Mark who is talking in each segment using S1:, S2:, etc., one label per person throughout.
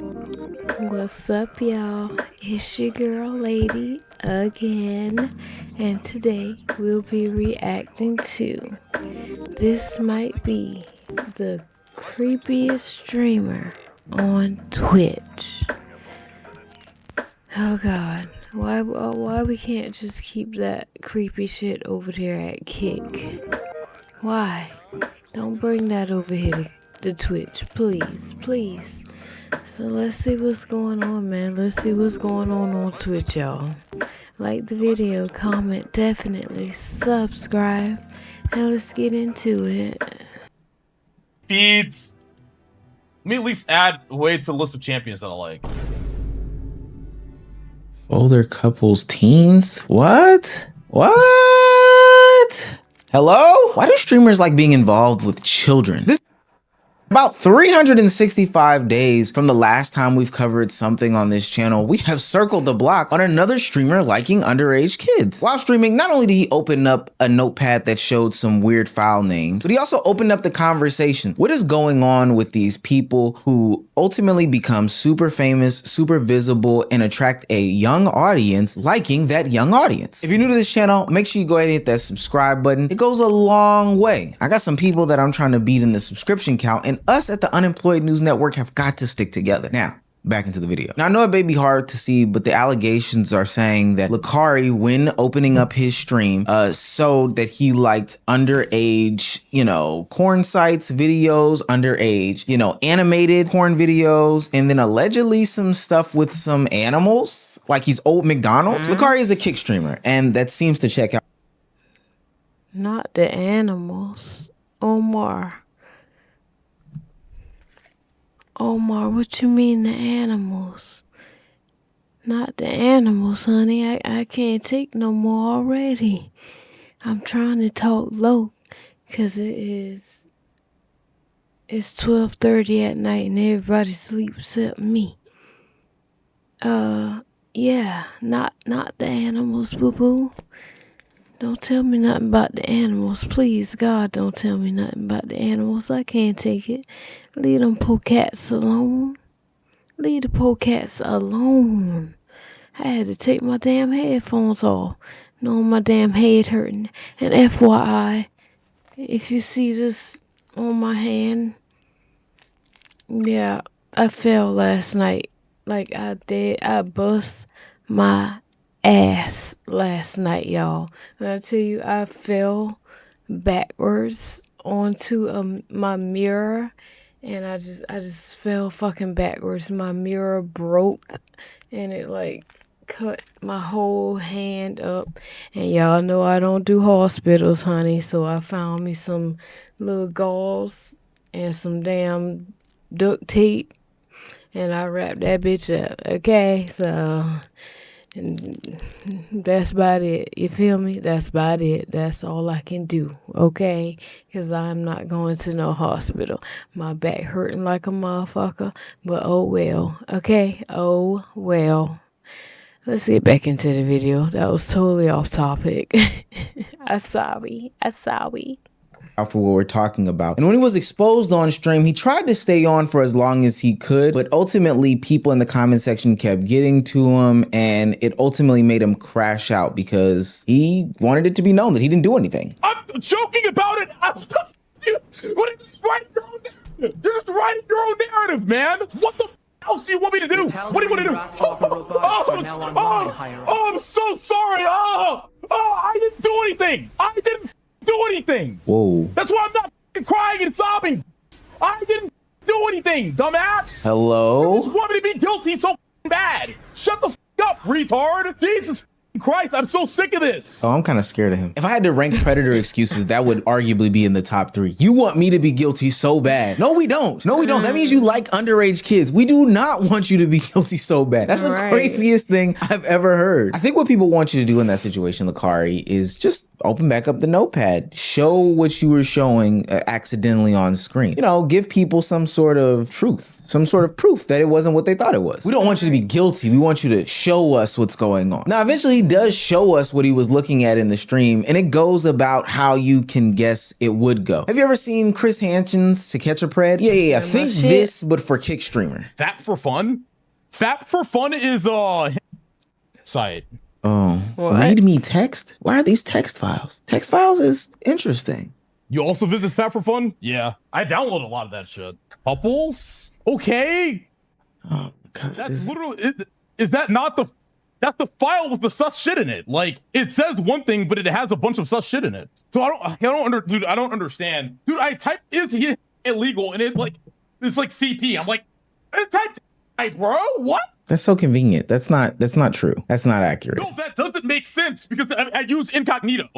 S1: What's up, y'all? It's your girl, Lady, again, and today we'll be reacting to this might be the creepiest streamer on Twitch. Oh God, why we can't just keep that creepy shit over there at Kick? Why? Don't bring that over here to Twitch, please, please. So let's see what's going on, man. Let's see what's going on Twitch, y'all. Like the video, comment, definitely subscribe, and let's get into it.
S2: Feeds. Let me at least add way to the list of champions that I like.
S3: Older couples, teens? What? Hello? Why do streamers like being involved with children? About 365 days from the last time we've covered something on this channel, we have circled the block on another streamer liking underage kids. While streaming, not only did he open up a notepad that showed some weird file names, but he also opened up the conversation. What is going on with these people who ultimately become super famous, super visible, and attract a young audience liking that young audience? If you're new to this channel, make sure you go ahead and hit that subscribe button. It goes a long way. I got some people that I'm trying to beat in the subscription count, and us at the Unemployed News Network have got to stick together. Now, back into the video. Now, I know it may be hard to see, but the allegations are saying that Lakari, when opening up his stream, showed that he liked underage, porn sites, videos, underage, animated porn videos, and then allegedly some stuff with some animals, like he's Old McDonald. Lakari is a Kick streamer, and that seems to check out.
S1: Not the animals. Omar, what you mean the animals? Not the animals, honey. I can't take no more already. I'm trying to talk low because it's 12:30 at night and everybody sleeps except me. Yeah, not the animals, boo-boo. Don't tell me nothing about the animals. Please, God, don't tell me nothing about the animals. I can't take it. Leave them poor cats alone. Leave the poor cats alone. I had to take my damn headphones off, knowing my damn head hurting. And FYI, if you see this on my hand, yeah, I fell last night. Like I did. I bust my ass last night, y'all. When I tell you I fell backwards onto my mirror, and I just fell fucking backwards. My mirror broke, and it like cut my whole hand up. And y'all know I don't do hospitals, honey, so I found me some little gauze and some damn duct tape, and I wrapped that bitch up. Okay, so and that's about it. You feel me? That's about it. That's all I can do, okay? Because I'm not going to no hospital. My back hurting like a motherfucker, but oh well, okay? Oh well. Let's get back into the video. That was totally off topic. I'm sorry.
S3: For what we're talking about. And when he was exposed on stream, he tried to stay on for as long as he could, but ultimately people in the comment section kept getting to him, and it ultimately made him crash out because he wanted it to be known that he didn't do anything.
S2: I'm joking about it. What are you just writing your own narrative? You're just writing your own narrative, man. What the else do you want me to do? What do you want to do? I'm so sorry. I didn't do anything. I didn't do anything.
S3: Whoa.
S2: That's why I'm not crying and sobbing. I didn't do anything, dumbass.
S3: Hello?
S2: You just want me to be guilty so bad. Shut the up, retard. Jesus Christ, I'm so sick of this.
S3: Oh, I'm kind of scared of him. If I had to rank predator excuses, that would arguably be in the top 3. You want me to be guilty so bad. No, we don't. No, we don't. That means you like underage kids. We do not want you to be guilty so bad. That's the craziest thing I've ever heard. I think what people want you to do in that situation, Lakari, is just open back up the notepad. Show what you were showing accidentally on screen. Give people some sort of truth. some sort of proof that it wasn't what they thought it was. We don't want you to be guilty. We want you to show us what's going on. Now, eventually he does show us what he was looking at in the stream, and it goes about how you can guess it would go. Have you ever seen Chris Hansen's To Catch a Pred? Yeah. Think this, but for kick streamer.
S2: Fap for Fun? Fap for Fun is site.
S3: Oh,
S1: what?
S3: Read me text? Why are these text files? Text files is interesting.
S2: You also visit Fap for Fun? Yeah. I download a lot of that shit. Couples? Okay.
S3: Oh, God.
S2: That's literally, is that not that's the file with the sus shit in it. Like, it says one thing, but it has a bunch of sus shit in it. So I don't understand. Dude, I typed, is he illegal? And it's like CP. I'm like, I typed, bro, what?
S3: That's so convenient. That's not true. That's not accurate.
S2: No, that doesn't make sense because I use incognito.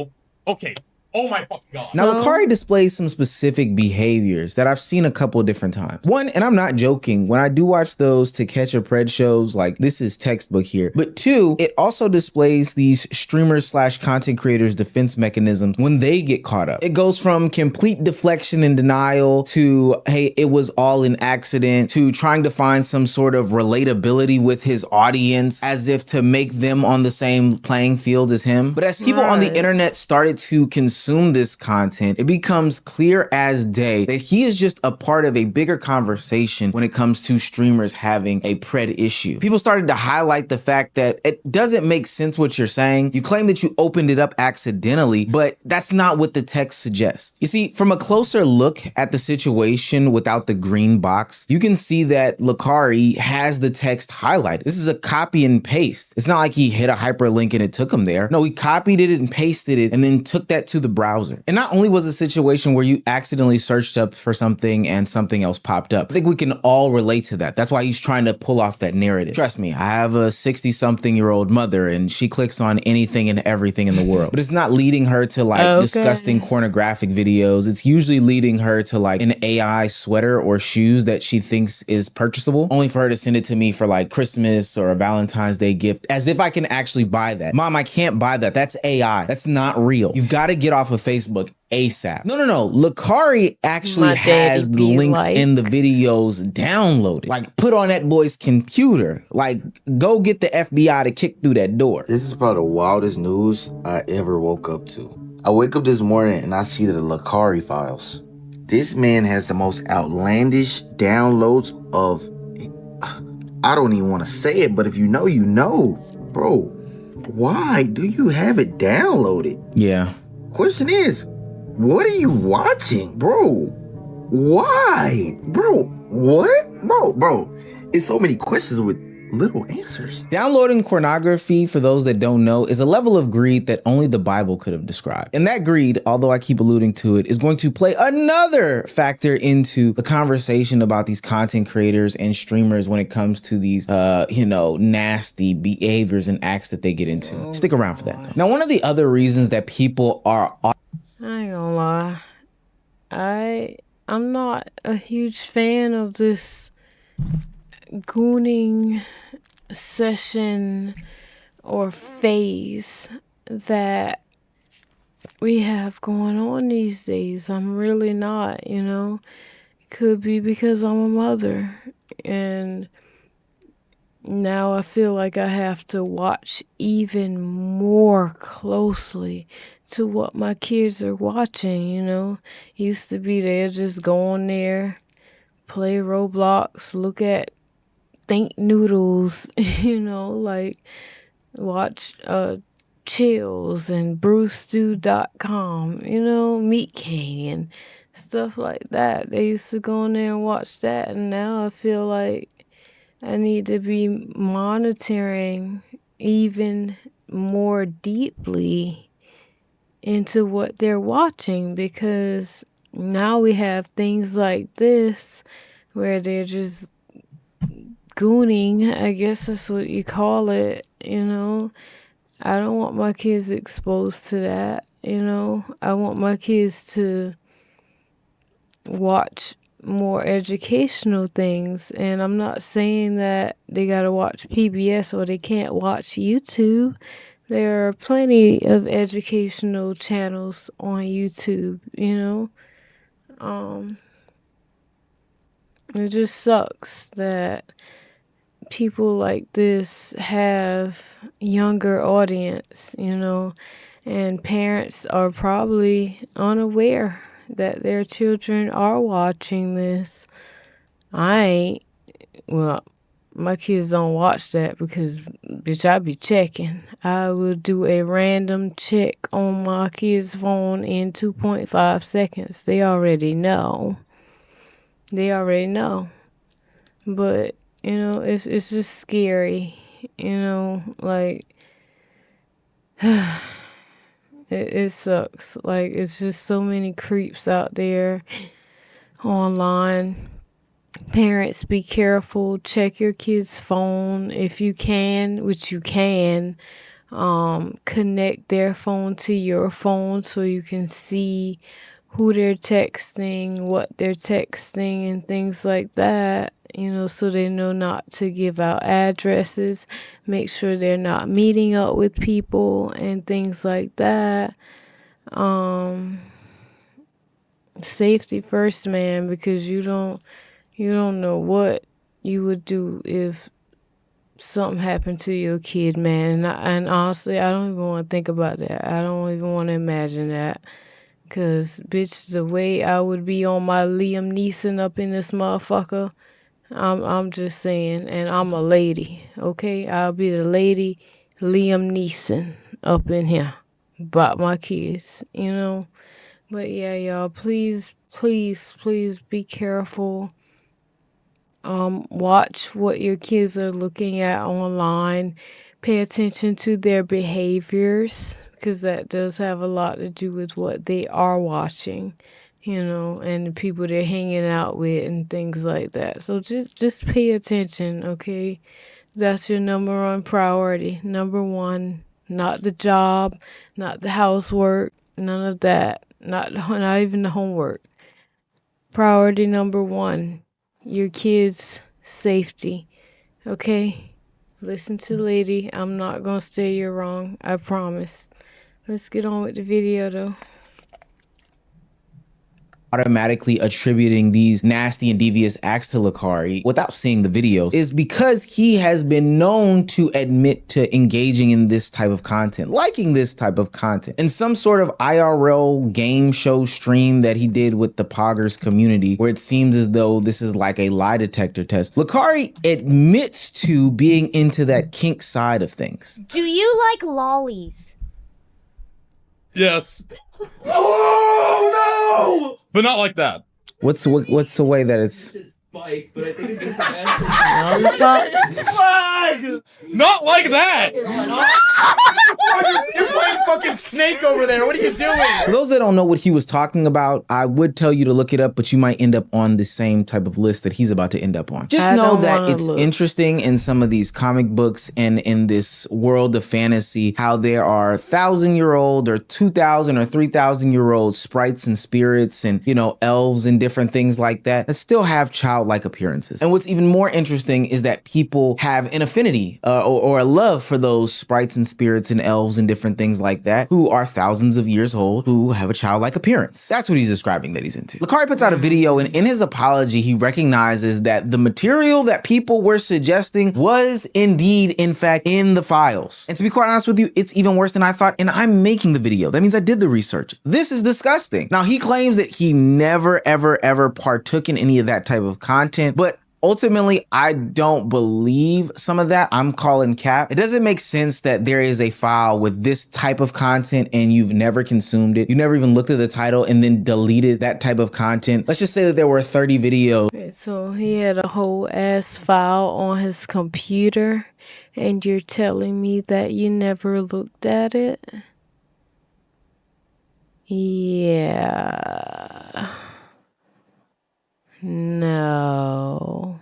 S2: Okay. Oh my fucking God.
S3: Now, Lakari displays some specific behaviors that I've seen a couple of different times. One, and I'm not joking, when I do watch those To Catch a Pred shows, like this is textbook here. But two, it also displays these streamers / content creators defense mechanisms when they get caught up. It goes from complete deflection and denial to, hey, it was all an accident, to trying to find some sort of relatability with his audience as if to make them on the same playing field as him. But as people on the internet started to consume this content, it becomes clear as day that he is just a part of a bigger conversation when it comes to streamers having a pred issue. People started to highlight the fact that it doesn't make sense what you're saying. You claim that you opened it up accidentally, but that's not what the text suggests. You see, from a closer look at the situation without the green box, you can see that Lakari has the text highlighted. This is a copy and paste. It's not like he hit a hyperlink and it took him there. No, he copied it and pasted it and then took that to the browser. And not only was it a situation where you accidentally searched up for something and something else popped up. I think we can all relate to that. That's why he's trying to pull off that narrative. Trust me, I have a 60-something-year-old mother and she clicks on anything and everything in the world. But it's not leading her to like disgusting pornographic videos. It's usually leading her to like an AI sweater or shoes that she thinks is purchasable, only for her to send it to me for like Christmas or a Valentine's Day gift, as if I can actually buy that. Mom, I can't buy that. That's AI. That's not real. You've got to get off of Facebook ASAP. No. Lakari actually has the links in the videos downloaded. Like, put on that boy's computer. Like, go get the FBI to kick through that door.
S4: This is about the wildest news I ever woke up to. I wake up this morning and I see the Lakari files. This man has the most outlandish downloads of... I don't even want to say it, but if you know, you know. Bro, why do you have it downloaded?
S3: Yeah.
S4: Question is, what are you watching, bro? Why? Bro, what? Bro, it's so many questions with little answers.
S3: Downloading pornography, for those that don't know, is a level of greed that only the Bible could have described. And that greed, although I keep alluding to it, is going to play another factor into the conversation about these content creators and streamers when it comes to these, nasty behaviors and acts that they get into. Stick around for that, though. Now, one of the other reasons that people are...
S1: I ain't gonna lie. I'm not a huge fan of this gooning session or phase that we have going on these days. I'm really not, Could be because I'm a mother and now I feel like I have to watch even more closely to what my kids are watching, Used to be there, just go on there, play Roblox, look at Think Noodles, like watch Chills and BruceStew.com, Meat King and stuff like that. They used to go on there and watch that, and now I feel like I need to be monitoring even more deeply into what they're watching, because now we have things like this where they're just gooning, I guess that's what you call it, I don't want my kids exposed to that, I want my kids to watch more educational things, and I'm not saying that they gotta watch PBS or they can't watch YouTube. There are plenty of educational channels on YouTube, It just sucks that people like this have younger audience, you know, and parents are probably unaware that their children are watching this. I ain't, well, my kids don't watch that because, bitch, I be checking. I will do a random check on my kid's phone in 2.5 seconds. They already know. They already know. But, you know, it's just scary. You know, like, it sucks. Like, it's just so many creeps out there online. Parents, be careful. Check your kid's phone if you can, which you can. Connect their phone to your phone so you can see who they're texting, what they're texting, and things like that. You know, so they know not to give out addresses. Make sure they're not meeting up with people and things like that. Safety first, man, because you don't know what you would do if something happened to your kid, man. And honestly, I don't even want to think about that. I don't even want to imagine that. Because, bitch, the way I would be on my Liam Neeson up in this motherfucker, I'm just saying. And I'm a lady, okay? I'll be the lady Liam Neeson up in here about my kids, you know? But yeah, y'all, please, please, please be careful. Watch what your kids are looking at online. Pay attention to their behaviors because that does have a lot to do with what they are watching, you know, and the people they're hanging out with and things like that. So just pay attention, okay? That's your number one priority. Number one, not the job, not the housework, none of that. Not even the homework. Priority number one, your kids' safety. Okay? Listen to Lady. I'm not gonna steer you wrong. I promise. Let's get on with the video though.
S3: Automatically attributing these nasty and devious acts to Lakari without seeing the video is because he has been known to admit to engaging in this type of content, liking this type of content. In some sort of IRL game show stream that he did with the Poggers community, where it seems as though this is like a lie detector test, Lakari admits to being into that kink side of things.
S5: Do you like lollies?
S2: Yes.
S6: Oh no!
S2: But not like that.
S3: What's the way that it's
S6: Spike, but I think it's just
S2: Not like that.
S6: You're playing fucking Snake over there. What are you doing?
S3: For those that don't know what he was talking about, I would tell you to look it up, but you might end up on the same type of list that he's about to end up on. Just know that it's interesting in some of these comic books and in this world of fantasy, how there are 1,000-year-old or 2,000 or 3,000-year-old sprites and spirits and, you know, elves and different things like that that still have childlike appearances. And what's even more interesting is that people have an affinity or a love for those sprites and spirits and elves and different things like that who are thousands of years old, who have a childlike appearance. That's what he's describing that he's into. Lakari puts out a video, and in his apology, he recognizes that the material that people were suggesting was indeed, in fact, in the files. And to be quite honest with you, it's even worse than I thought, and I'm making the video. That means I did the research. This is disgusting. Now, he claims that he never, ever, ever partook in any of that type of content, but ultimately, I don't believe some of that. I'm calling cap. It doesn't make sense that there is a file with this type of content and you've never consumed it. You never even looked at the title and then deleted that type of content. Let's just say that there were 30 videos.
S1: Okay, so he had a whole ass file on his computer, and you're telling me that you never looked at it? Yeah. No.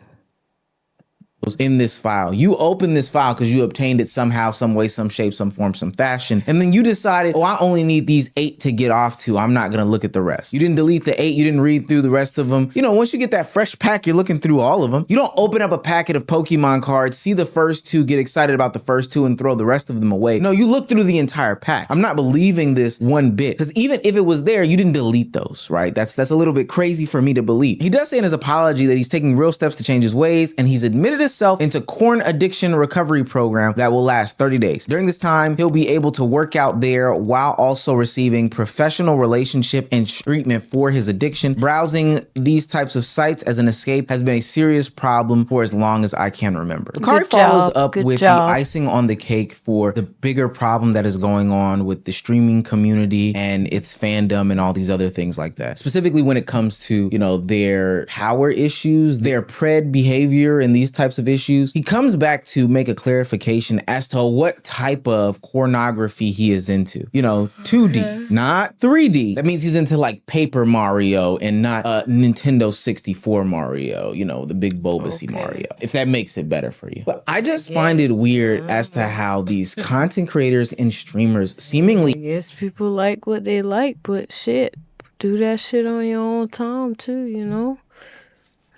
S3: in this file. You open this file because you obtained it somehow, some way, some shape, some form, some fashion. And then you decided, oh, I only need these 8 to get off to. I'm not going to look at the rest. You didn't delete the 8. You didn't read through the rest of them. You know, once you get that fresh pack, you're looking through all of them. You don't open up a packet of Pokemon cards, see the first 2, get excited about the first 2 and throw the rest of them away. No, you look through the entire pack. I'm not believing this one bit, because even if it was there, you didn't delete those, right? That's a little bit crazy for me to believe. He does say in his apology that he's taking real steps to change his ways, and he's admitted himself into corn addiction recovery program that will last 30 days. During this time, he'll be able to work out there while also receiving professional relationship and treatment for his addiction. Browsing these types of sites as an escape has been a serious problem for as long as I can remember. Bakari follows up with the icing on the cake for the bigger problem that is going on with the streaming community and its fandom and all these other things like that. Specifically when it comes to, you know, their power issues, their pred behavior and these types of issues. He comes back to make a clarification as to what type of pornography he is into. You know, 2D, not 3D. That means he's into like Paper Mario and not Nintendo 64 Mario, you know, the big Bulbasaur Mario, if that makes it better for you. But I just find it weird as to how these content creators and streamers seemingly...
S1: I guess people like what they like, but shit, do that shit on your own time too, you know?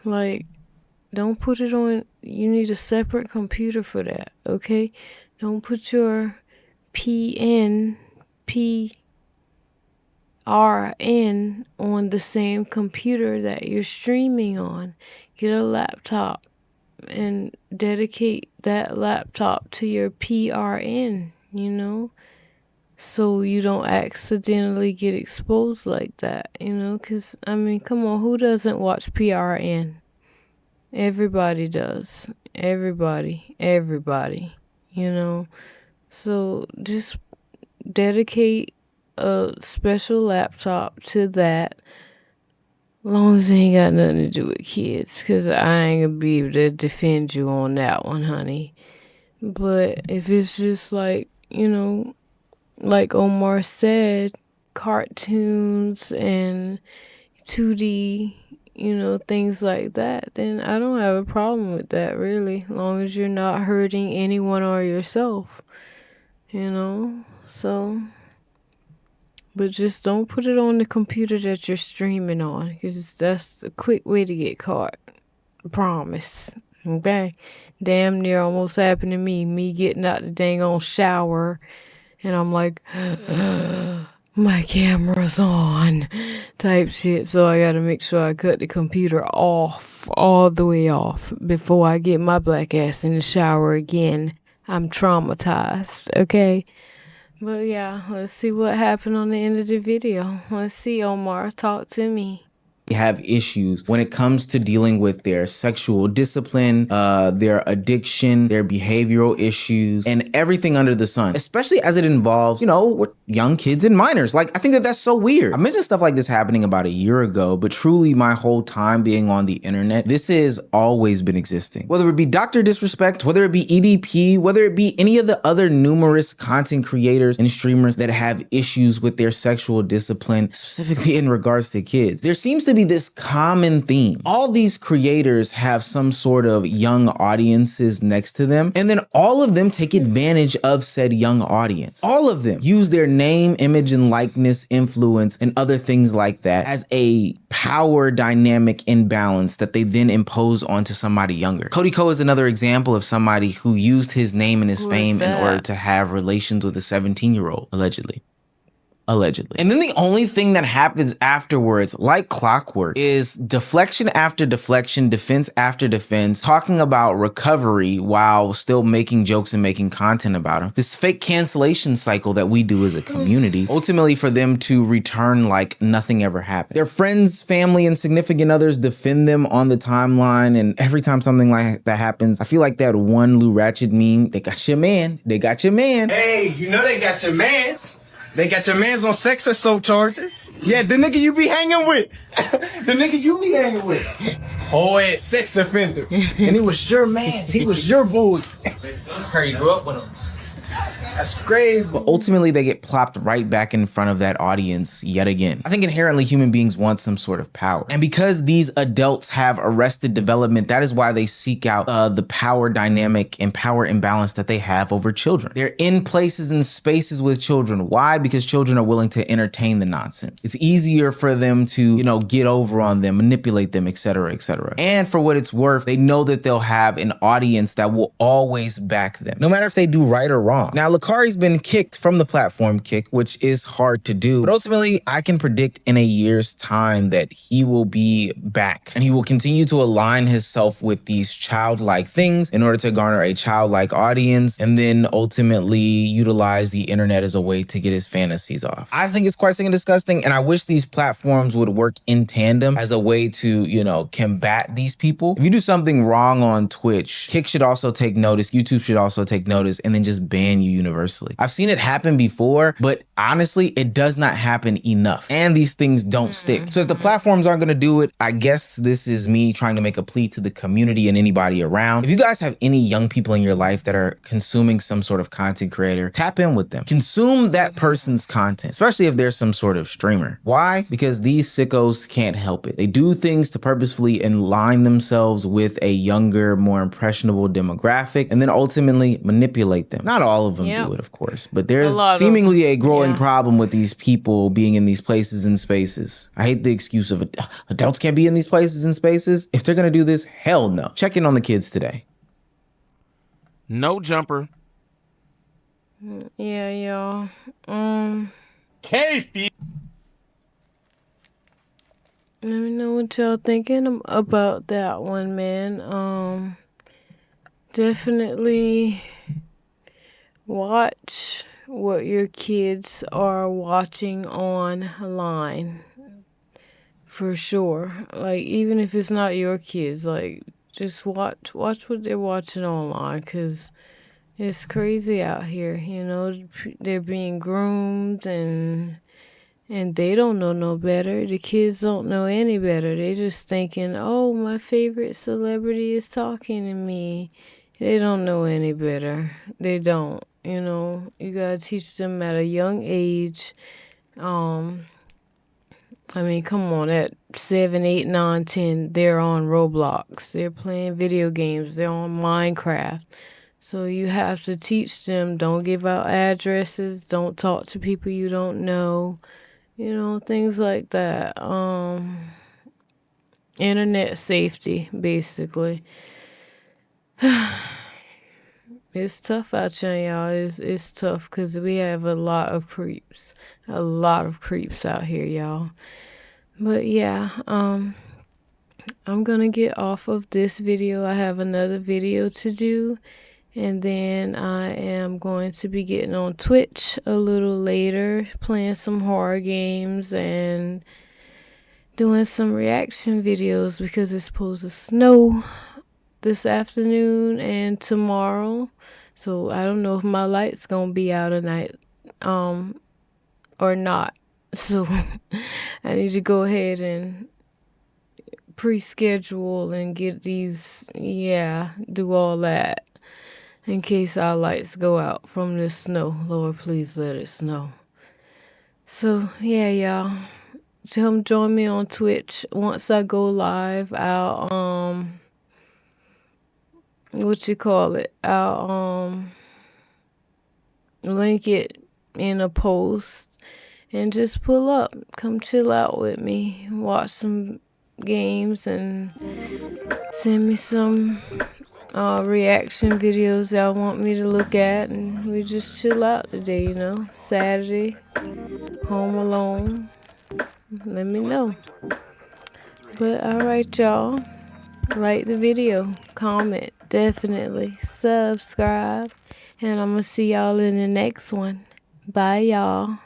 S1: Like, don't put it on, you need a separate computer for that, okay? Don't put your PRN on the same computer that you're streaming on. Get a laptop and dedicate that laptop to your PRN, you know? So you don't accidentally get exposed like that, you know? Because, I mean, come on, who doesn't watch PRN? Everybody does. Everybody, you know? So just dedicate a special laptop to that. Long as it ain't got nothing to do with kids, because I ain't gonna be able to defend you on that one, honey. But if it's just like, you know, like Omar said, cartoons and 2D, you know, things like that, then I don't have a problem with that, really, as long as you're not hurting anyone or yourself, you know? So, but just don't put it on the computer that you're streaming on, because that's a quick way to get caught. I promise. Okay? Damn near almost happened to me getting out the dang on shower, and I'm like, my camera's on, type shit. So I gotta make sure I cut the computer off, all the way off, before I get my black ass in the shower again. I'm traumatized, okay? But yeah, let's see what happened on the end of the video. Let's see, Omar, talk to me.
S3: Have issues when it comes to dealing with their sexual discipline, their addiction, their behavioral issues, and everything under the sun, especially as it involves, you know, young kids and minors. Like, I think that that's so weird. I mentioned stuff like this happening about a year ago, but truly my whole time being on the internet, this has always been existing. Whether it be Dr. Disrespect, whether it be EDP, whether it be any of the other numerous content creators and streamers that have issues with their sexual discipline, specifically in regards to kids, there seems to be this common theme. All these creators have some sort of young audiences next to them, and then all of them take advantage of said young audience. All of them use their name, image, and likeness, influence, and other things like that as a power dynamic imbalance that they then impose onto somebody younger. Cody Ko is another example of somebody who used his name and his fame in order to have relations with a 17-year-old, allegedly. And then the only thing that happens afterwards, like clockwork, is deflection after deflection, defense after defense, talking about recovery while still making jokes and making content about them. This fake cancellation cycle that we do as a community, ultimately for them to return like nothing ever happened. Their friends, family, and significant others defend them on the timeline, and every time something like that happens, I feel like that one Lou Ratchet meme, they got your man,
S6: Hey, you know they got your mans. They got your mans on sex assault charges. Yeah, the nigga you be hanging with. Oh, yeah, sex offender. And he was your man. He was your boy.
S7: How you grew up with him?
S6: That's crazy.
S3: But ultimately they get plopped right back in front of that audience yet again. I think inherently human beings want some sort of power. And because these adults have arrested development, that is why they seek out the power dynamic and power imbalance that they have over children. They're in places and spaces with children. Why? Because children are willing to entertain the nonsense. It's easier for them to, get over on them, manipulate them, etc., etc. And for what it's worth, they know that they'll have an audience that will always back them, no matter if they do right or wrong. Now, Lakari's been kicked from the platform Kick, which is hard to do, but ultimately I can predict in a year's time that he will be back and he will continue to align himself with these childlike things in order to garner a childlike audience and then ultimately utilize the internet as a way to get his fantasies off. I think it's quite sick and disgusting, and I wish these platforms would work in tandem as a way to, combat these people. If you do something wrong on Twitch, Kick should also take notice, YouTube should also take notice, and then just ban you universally. I've seen it happen before, but honestly, it does not happen enough, and these things don't stick. So if the platforms aren't gonna do it, I guess this is me trying to make a plea to the community and anybody around. If you guys have any young people in your life that are consuming some sort of content creator, tap in with them. Consume that person's content, especially if there's some sort of streamer. Why? Because these sickos can't help it. They do things to purposefully align themselves with a younger, more impressionable demographic, and then ultimately manipulate them. Not all of them do it, of course, but there's seemingly a growing problem with these people being in these places and spaces. I hate the excuse of adults can't be in these places and spaces. If they're gonna do this, hell no. Check in on the kids today.
S7: No jumper.
S1: Yeah, y'all.
S2: Hey,
S1: Let me know what y'all thinking about that one, man. Definitely watch what your kids are watching online. For sure. Like, even if it's not your kids, like, just watch what they're watching online, because it's crazy out here, They're being groomed and they don't know no better. The kids don't know any better. They just thinking, oh, my favorite celebrity is talking to me. They don't know any better. They don't, You gotta teach them at a young age. Come on, at 7, 8, 9, 10, they're on Roblox. They're playing video games. They're on Minecraft. So you have to teach them, don't give out addresses, don't talk to people you don't know, things like that. Internet safety, basically. It's tough out here, y'all. It's tough because we have a lot of creeps out here, y'all. But yeah, I'm gonna get off of this video. I have another video to do, and then I am going to be getting on Twitch a little later, playing some horror games and doing some reaction videos because it's supposed to snow this afternoon and tomorrow. So I don't know if my light's gonna be out tonight or not. So I need to go ahead and pre-schedule and get these, do all that in case our lights go out from this snow. Lord, please let it snow. So yeah, y'all, come join me on Twitch. Once I go live, I'll I'll link it in a post and just pull up. Come chill out with me, watch some games, and send me some reaction videos y'all want me to look at, and we just chill out today, Saturday, home alone. Let me know. But alright, y'all, like the video, comment, definitely subscribe, and I'm gonna see y'all in the next one. Bye, y'all.